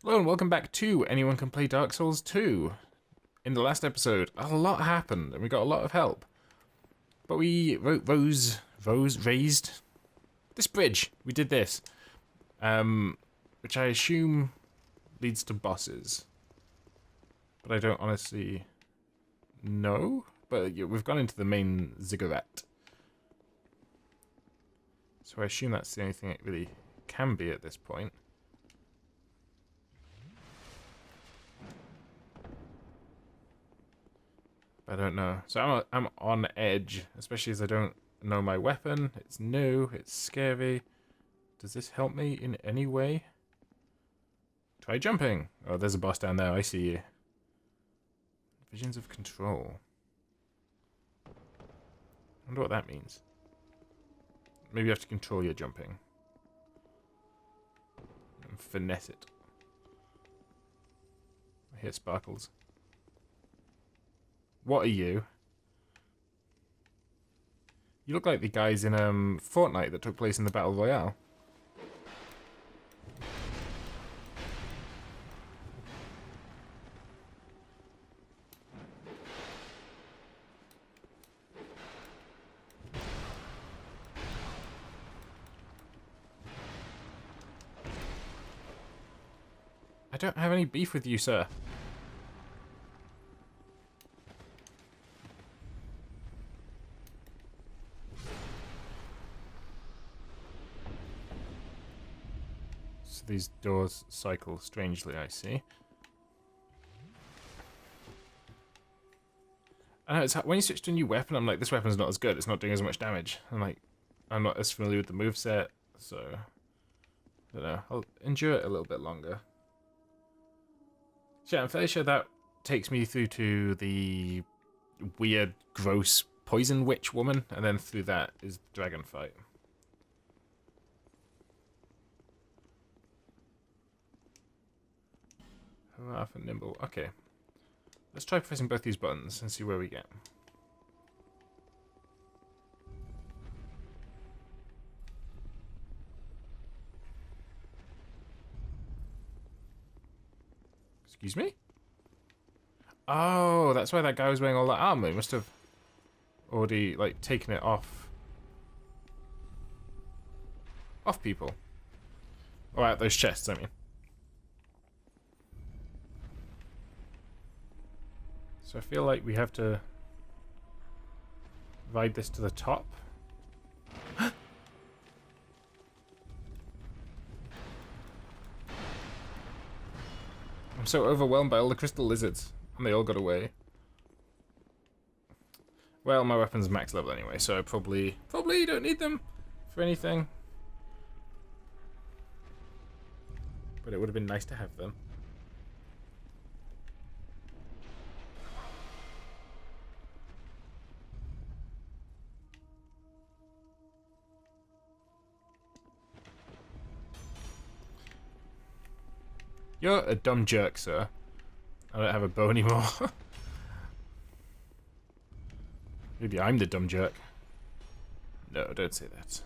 Hello and welcome back to Anyone Can Play Dark Souls 2. In the last episode, a lot happened and we got a lot of help. But we raised this bridge. We did this. Which I assume leads to bosses. But I don't honestly know. But yeah, we've gone into the main ziggurat. So I assume that's the only thing it really can be at this point. I don't know. So I'm on edge, especially as I don't know my weapon. It's new, it's scary. Does this help me in any way? Try jumping. Oh, there's a boss down there. I see you. Visions of control. I wonder what that means. Maybe you have to control your jumping. And finesse it. I hear sparkles. What are you? You look like the guys in Fortnite that took place in the Battle Royale. I don't have any beef with you, sir. So these doors cycle strangely, I see. I know, it's when you switch to a new weapon, I'm like, this weapon's not as good, it's not doing as much damage. I'm not as familiar with the moveset, so I don't know, I'll endure it a little bit longer. So yeah, I'm fairly sure that takes me through to the weird, gross poison witch woman, and then through that is the dragon fight. Hurrah for nimble. Okay. Let's try pressing both these buttons and see where we get. Excuse me? Oh, that's why that guy was wearing all that armor. He must have already, like, taken it off people. Or out those chests, I mean. So I feel like we have to ride this to the top. I'm so overwhelmed by all the crystal lizards. And they all got away. Well, my weapon's max level anyway, so I probably don't need them for anything. But it would have been nice to have them. You're a dumb jerk, sir. I don't have a bow anymore. Maybe I'm the dumb jerk. No, don't say that.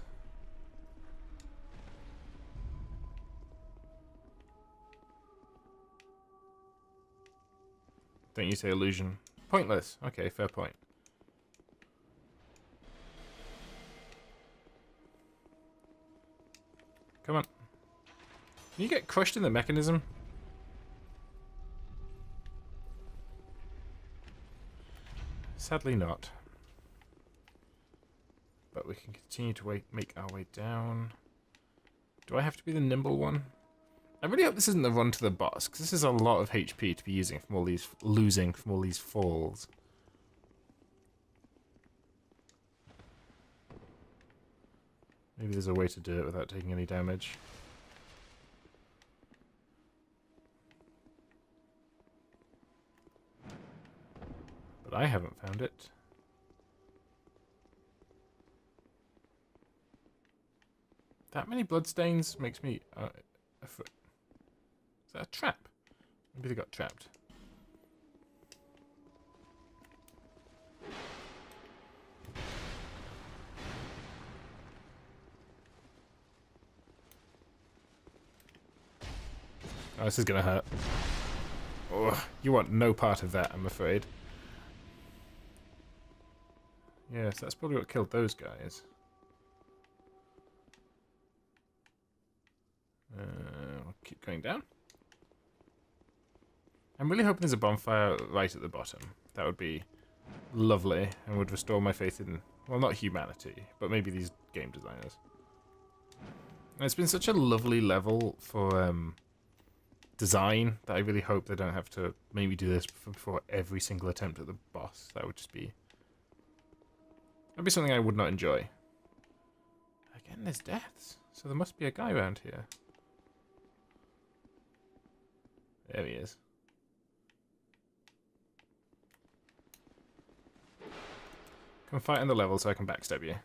Don't you say illusion. Pointless. Okay, fair point. Come on. Can you get crushed in the mechanism? Sadly not. But we can continue to make our way down. Do I have to be the nimble one? I really hope this isn't the run to the boss, because this is a lot of HP to be using from all these, losing from all these falls. Maybe there's a way to do it without taking any damage. But I haven't found it. That many bloodstains makes me a foot. Is that a trap? Maybe they got trapped. Oh, this is gonna hurt. Oh, you want no part of that, I'm afraid. Yes, that's probably what killed those guys. I'll keep going down. I'm really hoping there's a bonfire right at the bottom. That would be lovely and would restore my faith in, well, not humanity, but maybe these game designers. And it's been such a lovely level for design that I really hope they don't have to maybe do this before every single attempt at the boss. That would just be... that'd be something I would not enjoy. Again, there's deaths, so there must be a guy around here. There he is. Come fight in the level so I can backstab you.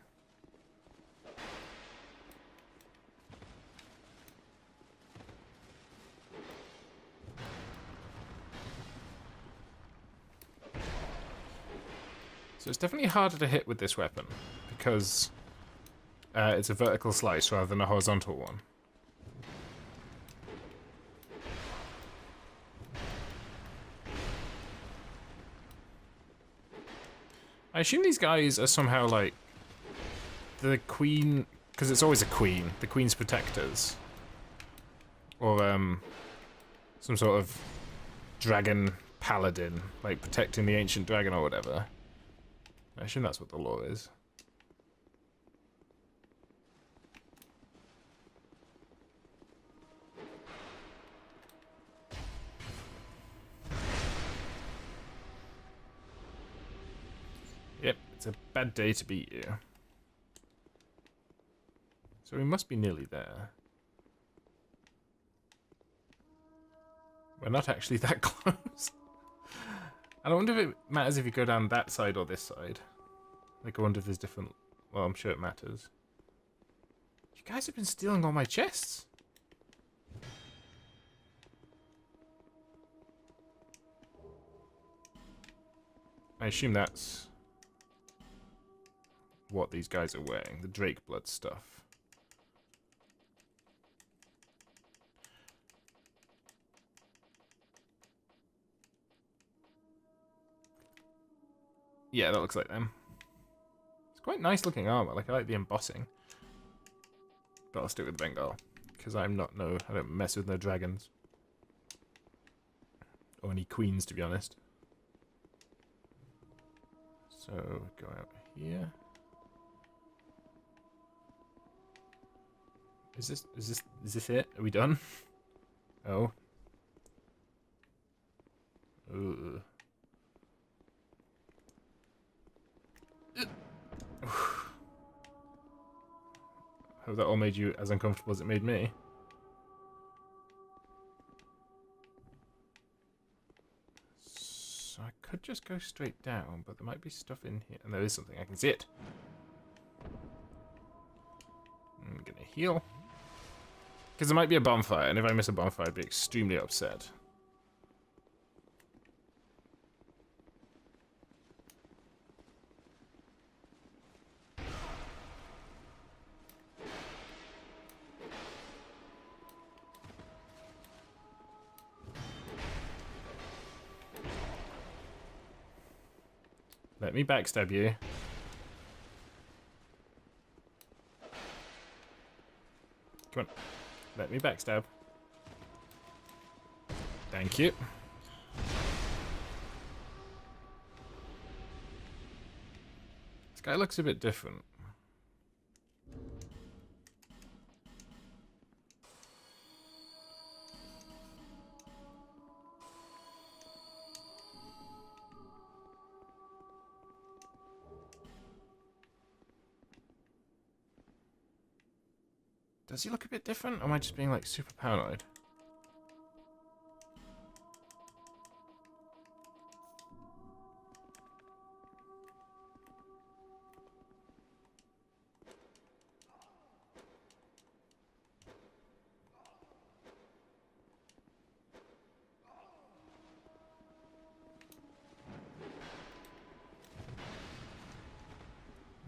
So it's definitely harder to hit with this weapon because it's a vertical slice rather than a horizontal one. I assume these guys are somehow like the queen, because it's always a queen, the queen's protectors. Or some sort of dragon paladin, like protecting the ancient dragon or whatever. I assume that's what the lore is. Yep, it's a bad day to beat you. So we must be nearly there. We're not actually that close. I wonder if it matters if you go down that side or this side. Like, I wonder if there's different... well, I'm sure it matters. You guys have been stealing all my chests. I assume that's what these guys are wearing. The Drake blood stuff. Yeah, that looks like them. It's quite nice looking armor. Like, I like the embossing. But I'll stick with Bengal. Because I don't mess with no dragons. Or any queens, to be honest. So, go out here. Is this it? Are we done? Oh. Ooh. Hope that all made you as uncomfortable as it made me. So I could just go straight down, but there might be stuff in here. And there is something. I can see it. I'm gonna heal. Because there might be a bonfire, and if I miss a bonfire, I'd be extremely upset. Let me backstab you. Come on. Let me backstab. Thank you. This guy looks a bit different. Does he look a bit different? Or am I just being like super paranoid?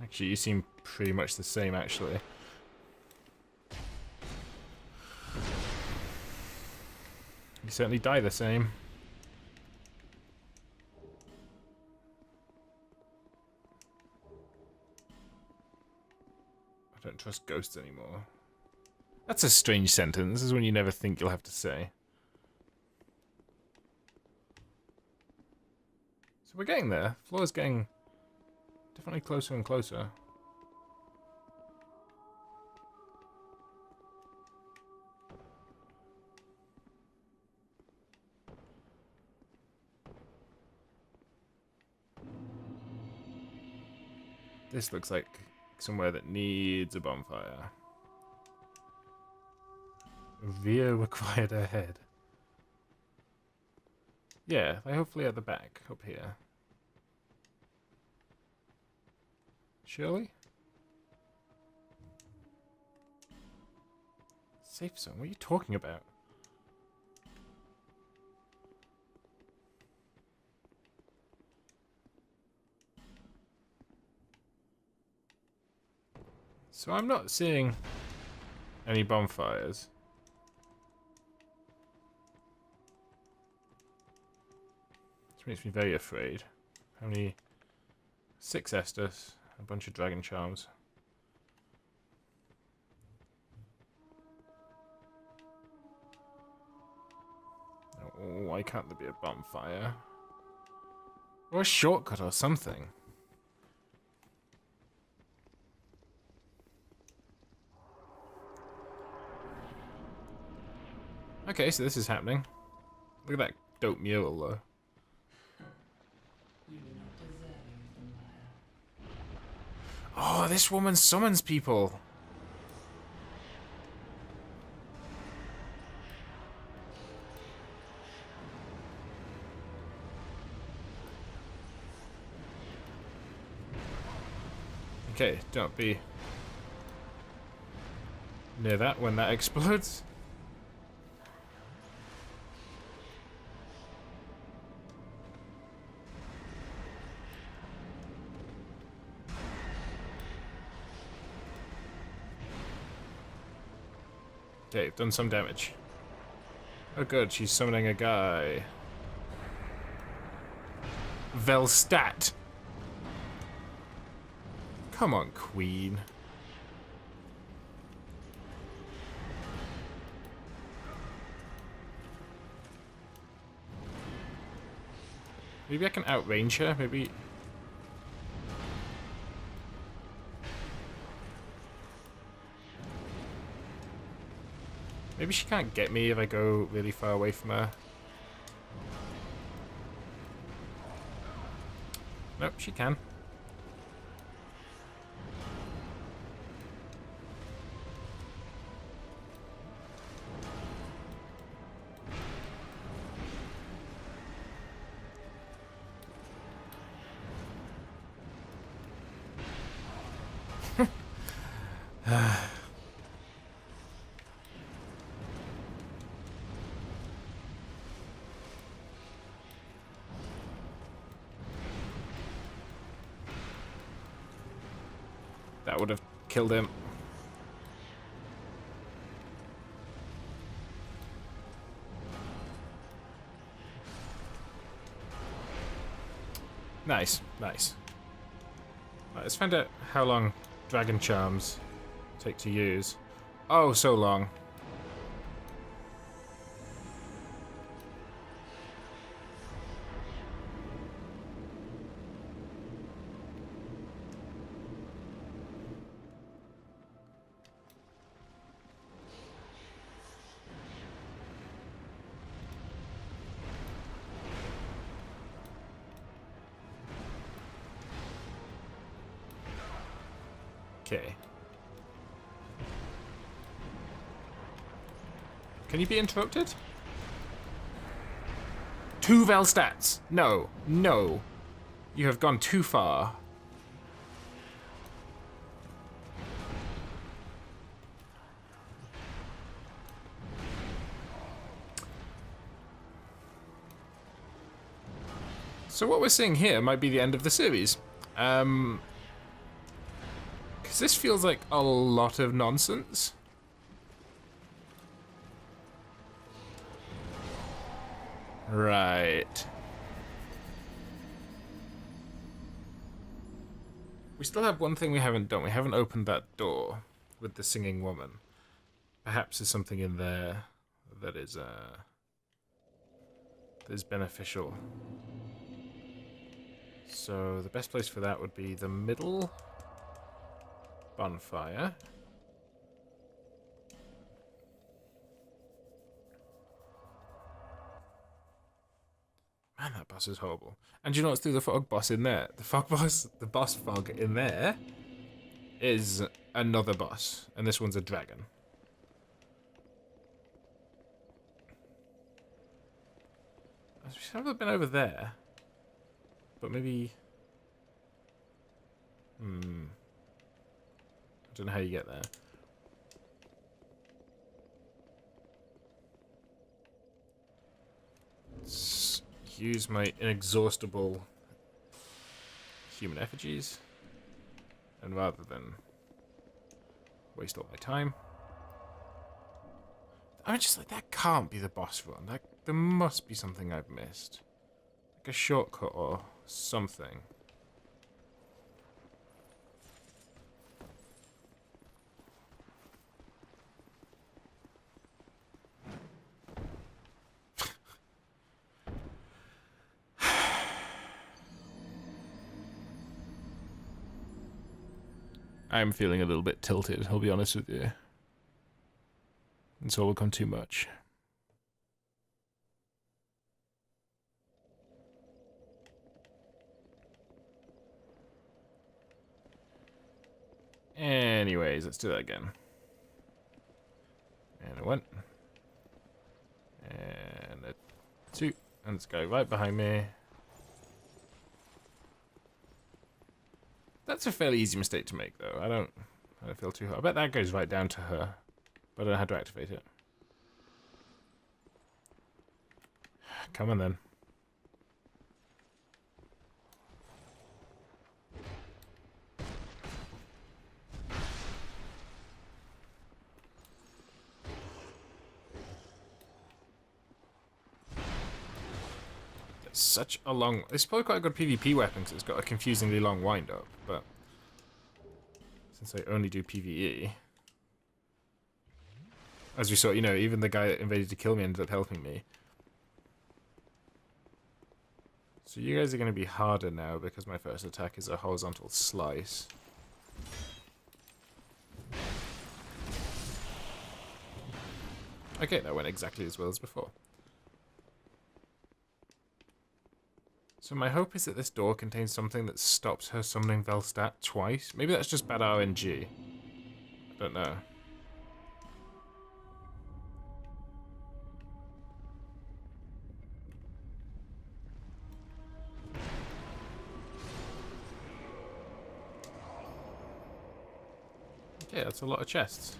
Actually, you seem pretty much the same, actually. I You certainly die the same. I don't trust ghosts anymore. That's a strange sentence. This is one you never think you'll have to say. So we're getting there. The floor's getting definitely closer and closer. This looks like somewhere that needs a bonfire. Via required ahead. Yeah, they hopefully at the back, up here. Surely? Safe zone? What are you talking about? So I'm not seeing any bonfires. This makes me very afraid. How many? 6 Estus, a bunch of dragon charms. Oh, why can't there be a bonfire? Or a shortcut or something. Okay, so this is happening. Look at that dope mural, though. Oh, this woman summons people. Okay, don't be near that when that explodes. Okay, done some damage. Oh good, she's summoning a guy. Velstat. Come on, Queen. Maybe I can outrange her, maybe. Maybe she can't get me if I go really far away from her. Nope, she can. That would have killed him. Nice, nice. Right, let's find out how long dragon charms take to use. Oh, so long. Okay. Can you be interrupted? 2 Velstats. No, no. You have gone too far. So what we're seeing here might be the end of the series. Because this feels like a lot of nonsense. Right. We still have one thing we haven't done. We haven't opened that door with the singing woman. Perhaps there's something in there that is beneficial. So the best place for that would be the middle bonfire. Man, that boss is horrible. And you know what's through the fog boss in there? The boss fog in there is another boss. And this one's a dragon. I've never been over there. But maybe... I don't know how you get there. Let's use my inexhaustible human effigies. And rather than waste all my time... I'm just like, that can't be the boss run. Like, there must be something I've missed. Like a shortcut or something. I'm feeling a little bit tilted, I'll be honest with you. It's all become too much. Anyways, let's do that again. And a 1. And a 2. And let's go right behind me. That's a fairly easy mistake to make, though. I don't feel too hard. I bet that goes right down to her. But I don't know how to activate it. Come on, then. Such a long... It's probably quite a good PvP weapon because it's got a confusingly long wind-up, but... Since I only do PvE... As we saw, you know, even the guy that invaded to kill me ended up helping me. So you guys are going to be harder now because my first attack is a horizontal slice. Okay, that went exactly as well as before. So my hope is that this door contains something that stops her summoning Velstadt twice. Maybe that's just bad RNG. I don't know. Okay, that's a lot of chests.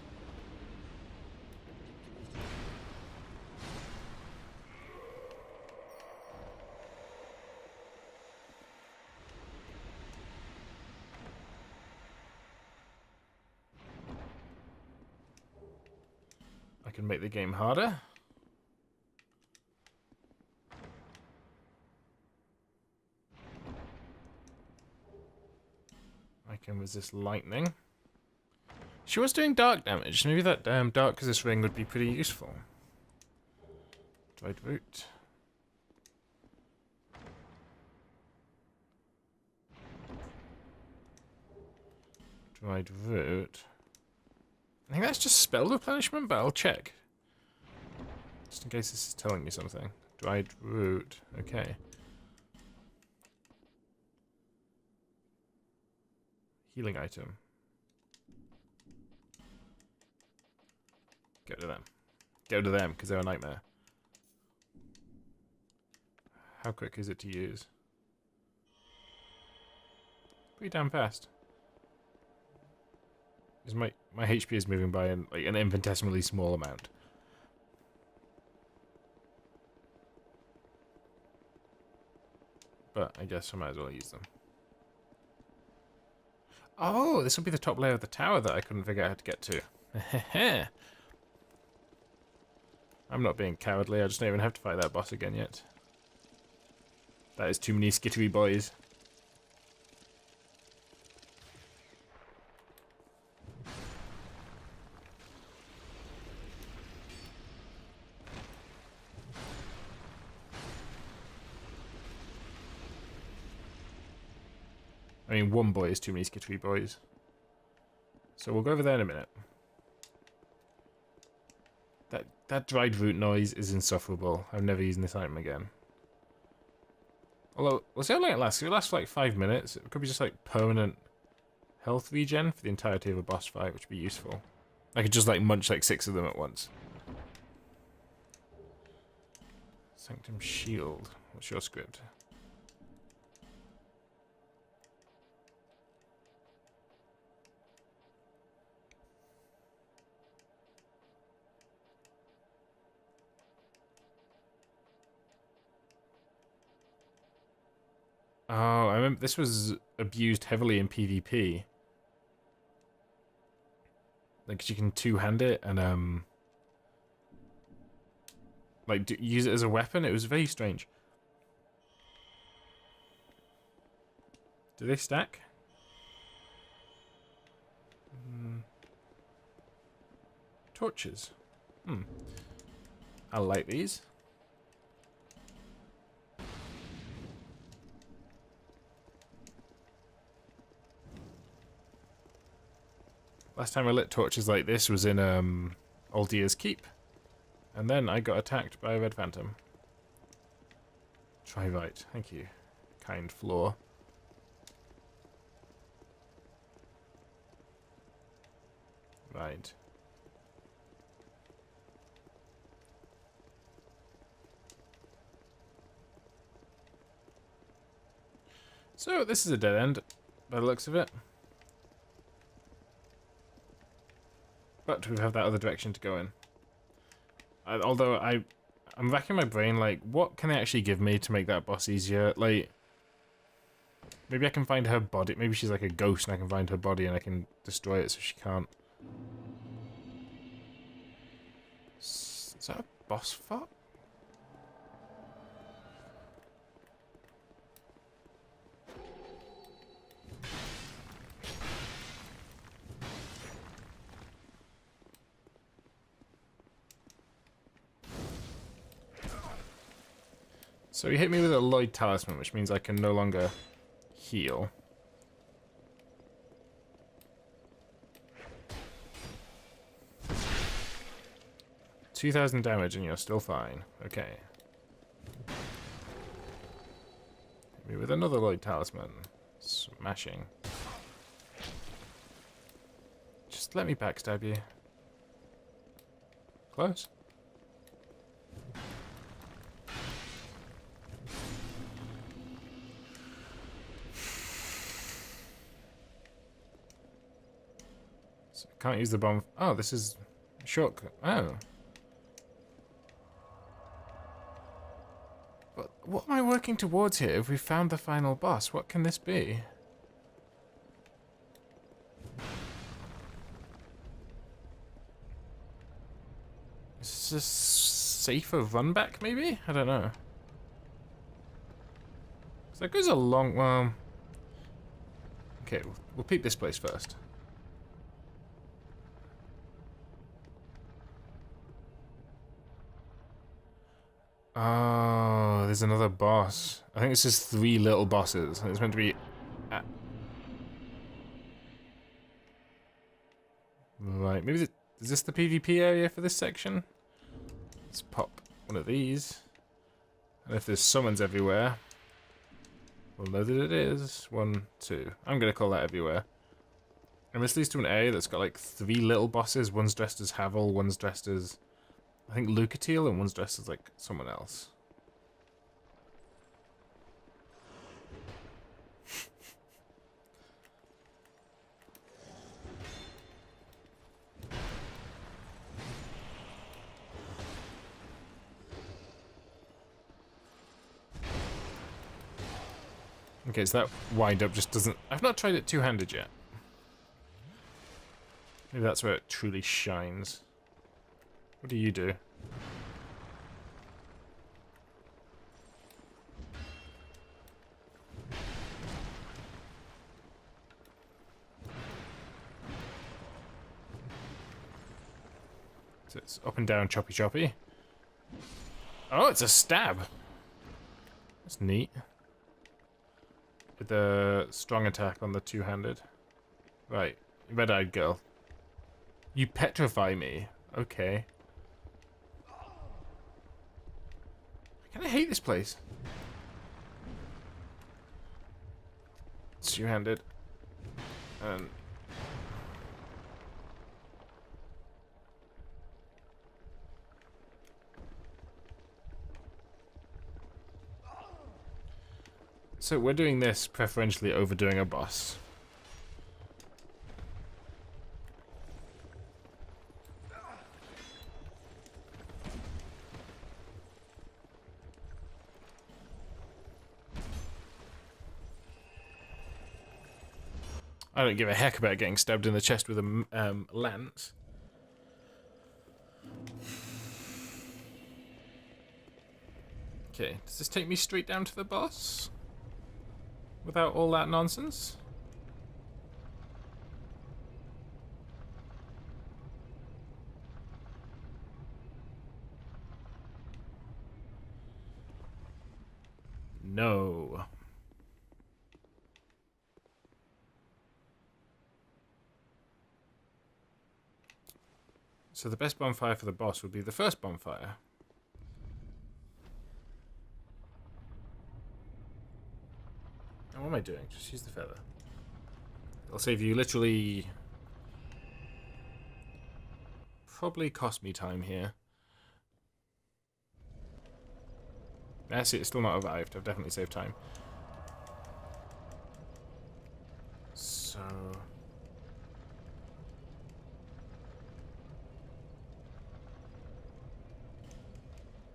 I can make the game harder. I can resist lightning. She was doing dark damage. Maybe that dark resist ring would be pretty useful. Dried root. Dried root. I think that's just spell replenishment, but I'll check. Just in case this is telling me something. Dried root. Okay. Healing item. Go to them. Go to them, because they're a nightmare. How quick is it to use? Pretty damn fast. Because my HP is moving by an infinitesimally small amount. But I guess I might as well use them. Oh, this will be the top layer of the tower that I couldn't figure out how to get to. I'm not being cowardly, I just don't even have to fight that boss again yet. That is too many skittery boys. I mean, one boy is too many skittery boys. So we'll go over there in a minute. That dried root noise is insufferable. I'm never using this item again. Although, we'll see how long it lasts. If it lasts for like 5 minutes, it could be just like permanent health regen for the entirety of a boss fight, which would be useful. I could just like munch like 6 of them at once. Sanctum Shield. What's your script? Oh, I remember this was abused heavily in PvP. Like, you can two-hand it and, like, use it as a weapon. It was very strange. Do they stack? Torches. I'll light these. Last time I lit torches like this was in Aldea's Keep. And then I got attacked by a red phantom. Try right. Thank you, kind floor. Right. So this is a dead end, by the looks of it. But we have that other direction to go in. Although I'm racking my brain, like, what can they actually give me to make that boss easier? Like, maybe I can find her body. Maybe she's like a ghost and I can find her body and I can destroy it so she can't. Is that a boss fight? So he hit me with a Lloyd Talisman, which means I can no longer heal. $2,000 damage and you're still fine. Okay. Hit me with another Lloyd Talisman. Smashing. Just let me backstab you. Close. Can't use the bomb. Oh, this is shortcut. Oh. But what am I working towards here if we found the final boss? What can this be? Is this a safer run back, maybe? I don't know. 'Cause that goes a long... Well... Okay, we'll peek this place first. Oh, there's another boss. I think it's just 3 little bosses. And it's meant to be... Right, maybe... Is this the PvP area for this section? Let's pop one of these. And if there's summons everywhere, we'll know that it is. 1, 2. I'm gonna call that everywhere. And this leads to an area that's got like 3 little bosses. One's dressed as Havel, one's dressed as... I think Lucatiel, and one's dressed as like someone else. Okay, so that wind up just doesn't... I've not tried it two-handed yet. Maybe that's where it truly shines. What do you do? So it's up and down, choppy choppy. Oh, it's a stab. That's neat. With the strong attack on the two-handed. Right, red-eyed girl. You petrify me. Okay. I kinda hate this place. It's two-handed. And... so we're doing this preferentially over doing a boss. I don't give a heck about getting stabbed in the chest with a lance. Okay, does this take me straight down to the boss? Without all that nonsense? No. So the best bonfire for the boss would be the first bonfire. What am I doing? Just use the feather. It'll save you literally... probably cost me time here. That's it, it's still not arrived. I've definitely saved time. So...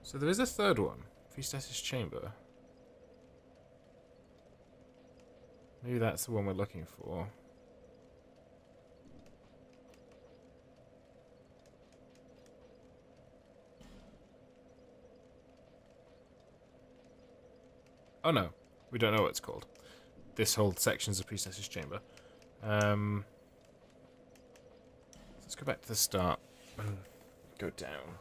so there is a third one. Priestess's Chamber. Maybe that's the one we're looking for. Oh no, we don't know what it's called. This whole section's a Priestess's Chamber. Let's go back to the start and go down.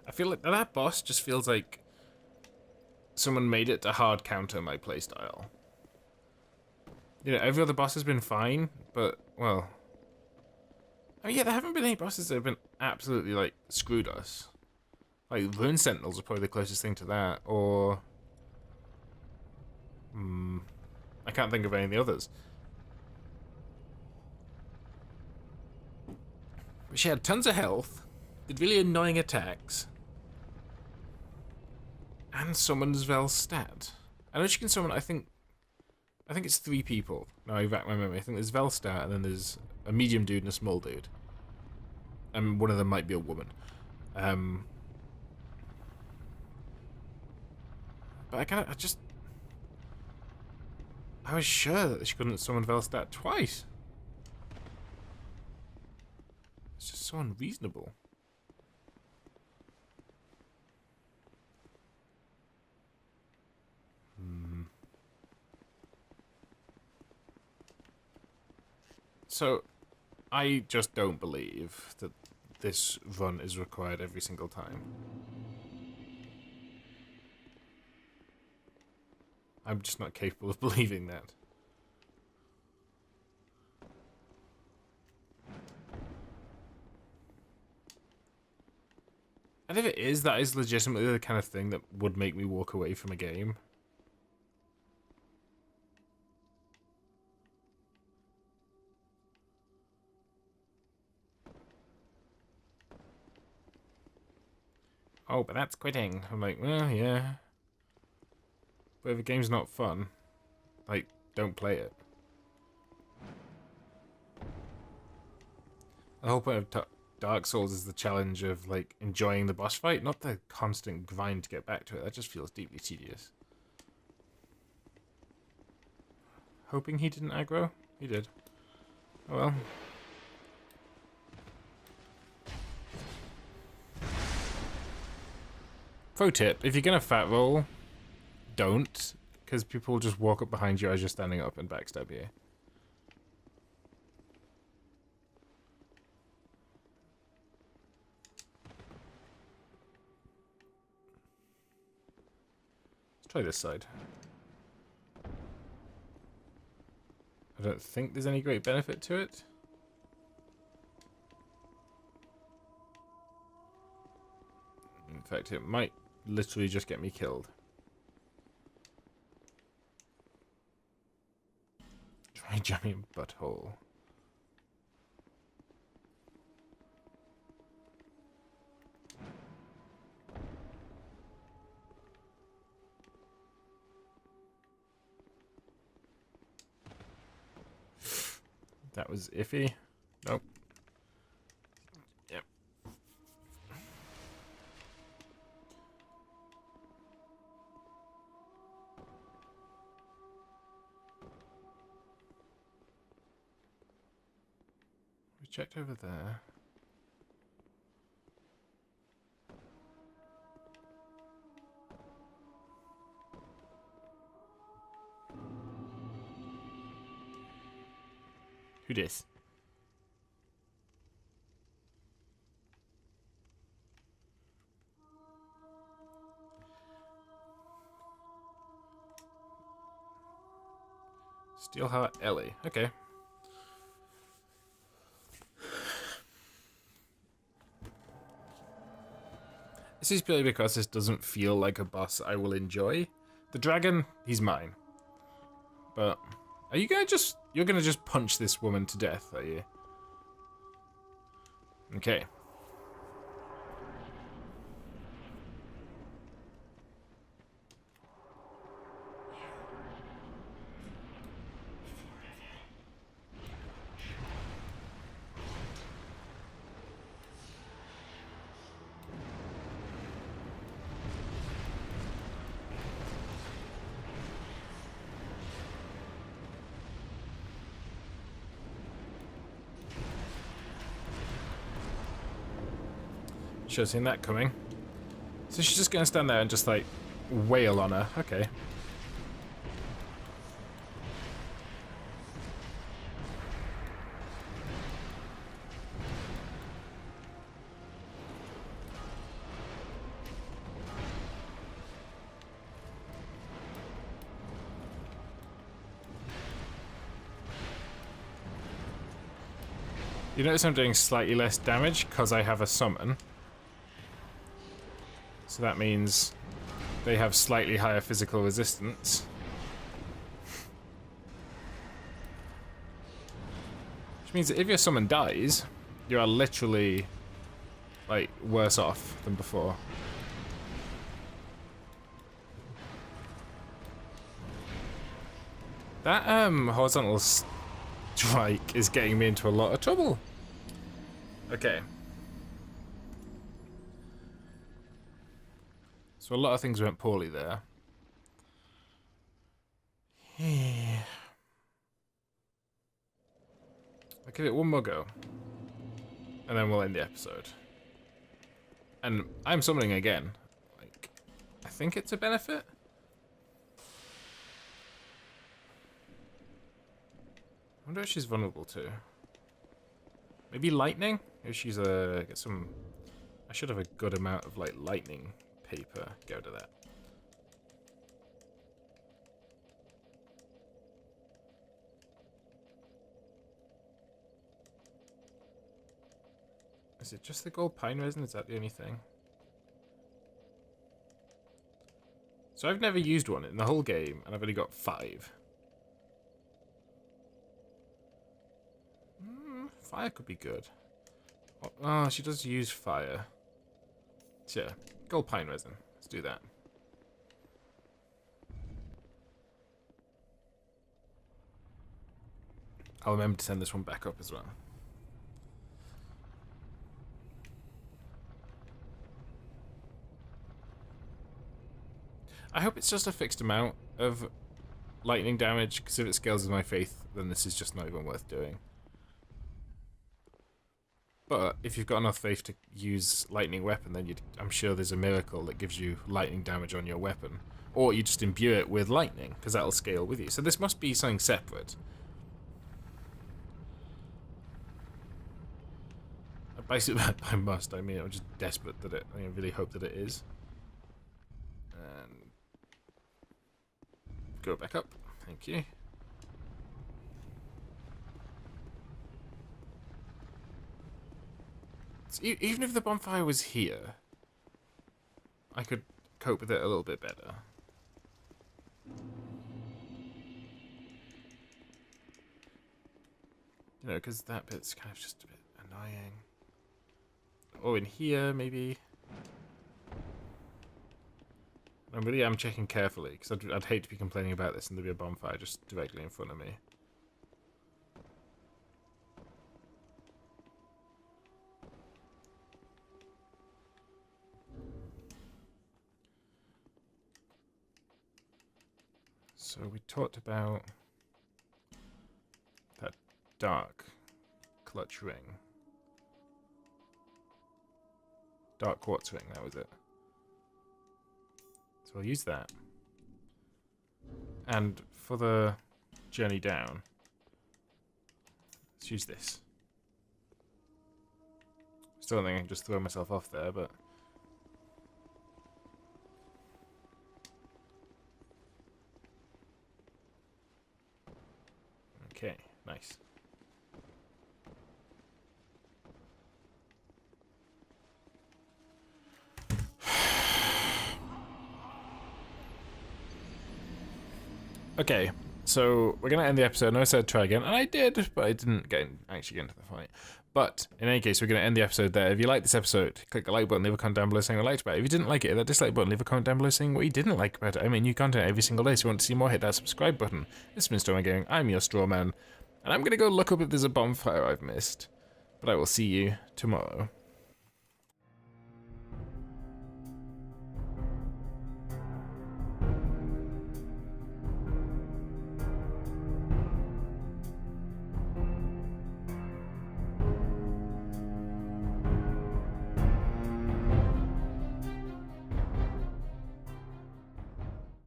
I feel like that boss just feels like someone made it to hard counter my playstyle. You know, every other boss has been fine, but, well... I mean, yeah, there haven't been any bosses that have been absolutely, like, screwed us. Like, Rune Sentinels are probably the closest thing to that, or... I can't think of any of the others. But she had tons of health, did really annoying attacks, and summons Velstad. I know she can summon, I think it's 3 people. Now I rack my memory. I think there's Velstad, and then there's a medium dude and a small dude. And one of them might be a woman. But I was sure that she couldn't summon Velstad twice. It's just so unreasonable. So, I just don't believe that this run is required every single time. I'm just not capable of believing that. And if it is, that is legitimately the kind of thing that would make me walk away from a game. Oh, but that's quitting. I'm like, well, yeah. But if a game's not fun, like, don't play it. The whole point of Dark Souls is the challenge of, like, enjoying the boss fight, not the constant grind to get back to it. That just feels deeply tedious. Hoping he didn't aggro? He did. Oh well. Pro tip, if you're gonna fat roll, don't, because people will just walk up behind you as you're standing up and backstab you. Let's try this side. I don't think there's any great benefit to it. In fact, it might literally just get me killed. Try jamming butthole. That was iffy. Nope. Yep. We checked over there. Who dis? Steelheart Ellie. Okay. This is purely because this doesn't feel like a boss I will enjoy. The dragon, he's mine. But are you gonna just... You're gonna just punch this woman to death, are you? Okay. Should have seen that coming. So she's just gonna stand there and just like wail on her. Okay. You notice I'm doing slightly less damage because I have a summon. So that means they have slightly higher physical resistance. Which means that if your summon dies, you are literally, like, worse off than before. That, horizontal strike is getting me into a lot of trouble. Okay. So a lot of things went poorly there. I'll give it one more go. And then we'll end the episode. And I'm summoning again. Like, I think it's a benefit. I wonder what she's vulnerable to. Maybe lightning? If she's get some... I should have a good amount of, like, lightning paper. Go to that. Is it just the gold pine resin? Is that the only thing? So I've never used one in the whole game, and I've only got 5. Fire could be good. Oh, she does use fire. Sure. Gold pine resin. Let's do that. I'll remember to send this one back up as well. I hope it's just a fixed amount of lightning damage, because if it scales with my faith, then this is just not even worth doing. But if you've got enough faith to use lightning weapon, then I'm sure there's a miracle that gives you lightning damage on your weapon. Or you just imbue it with lightning, because that'll scale with you. So this must be something separate. Basically, I mean, I'm just desperate that I really hope that it is. And go back up. Thank you. So even if the bonfire was here, I could cope with it a little bit better. You know, because that bit's kind of just a bit annoying. Or in here, maybe. I really am checking carefully, because I'd hate to be complaining about this and there'd be a bonfire just directly in front of me. So we talked about that dark clutch ring. Dark quartz ring, that was it. So I'll use that. And for the journey down, let's use this. Still don't think I can just throw myself off there, but... Okay, nice. Okay, so we're going to end the episode. I know I said try again, and I did, but I didn't actually get into the fight. But in any case, we're going to end the episode there. If you like this episode, click the like button, leave a comment down below saying what you liked about it. If you didn't like it, hit that dislike button, leave a comment down below saying what you didn't like about it. I mean, new content every single day, so if you want to see more, hit that subscribe button. This has been Strawman Gaming. I'm your Strawman, and I'm going to go look up if there's a bonfire I've missed. But I will see you tomorrow.